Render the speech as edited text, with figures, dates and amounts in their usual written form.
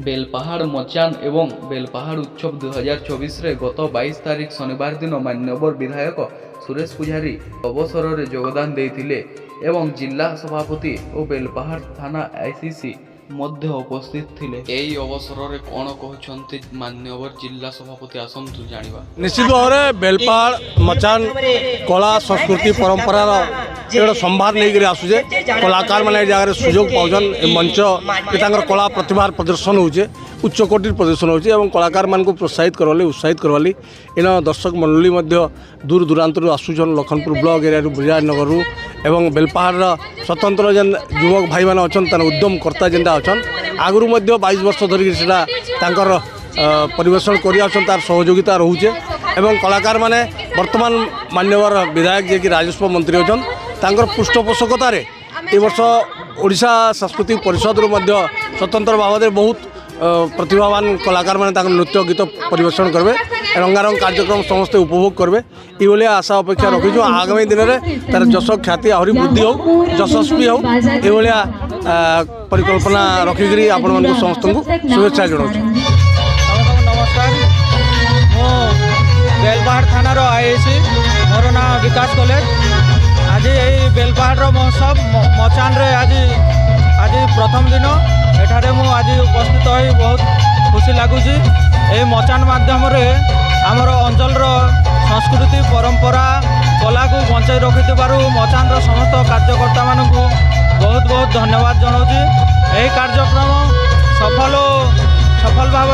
बेलपाहाड़ मचान एवं बेलपाहाड़ उत्सव 2024 रे गत 22 तारिख शनिवार दिन मान्यवर विधायक सुरेश पुजारी अवसर में योगदान देइथिले एवं जिला सभापति और बेलपाहाड़ थाना आईसीसी मध्य उपस्थित थिले। एई अवसर रे कोन कहउछन्ति मान्यवर जिला सभापति आसंतु जानिबा। निश्चित भाव में बेलपाहाड़ मचान कला संस्कृति परंपरार एक संभार नहीं आसुचे कलाकार मैंने जगह सुजोग पाउछन मंच ये कला प्रतिभा प्रदर्शन होचे उच्चकोटि प्रदर्शन होचे और कलाकार मान को प्रोत्साहित करवाली उत्साहित करवाली इन दर्शक मंडली दूर दूरांत आसुचन लखनपुर ब्लॉक एरिया बुझानगर एवं बेलपाहाड़ स्वतंत्र जेन युवक भाई मैंने अच्छा उद्यम कर्ता जेनटा अच्छा आगु 22 वर्ष धरिक परिवेशन कर तार सहयोगिता रोचे एवं कलाकार माने वर्तमान मान्यवर विधायक जे कि राजस्व मंत्री अच्छा तांकर पृष्ठपोषकतार ए वर्ष ओडिशा सांस्कृतिक परिषद स्वतंत्र भाव में बहुत प्रतिभावान कलाकार माने नृत्य गीत परिवेशन करेंगे रंगारंग कार्यक्रम समस्ते उपभोग करेंगे ये आशा अपेक्षा रखीचु आगामी दिन में तार जश ख्याति आहरी वृद्धि हो यशस्वी हो ये परिकल्पना रखिक आपण समस्त को शुभेच्छा जनाऊँ। नमस्कार मो बेलपाहाड़ थानार आईसी मोर ना विकास कॉलेज आज यही बेलपाहाड़ महोत्सव मचान रे आज प्रथम दिन एठारे मु आज उपस्थित हो बहुत खुशी लगुच ये मचान माध्यम आमर अंचल संस्कृति परंपरा कला को बचाई रखि मचान समस्त कार्यकर्ता मानक बहुत बहुत धन्यवाद जनाऊँ। यही कार्यक्रम सफल भाव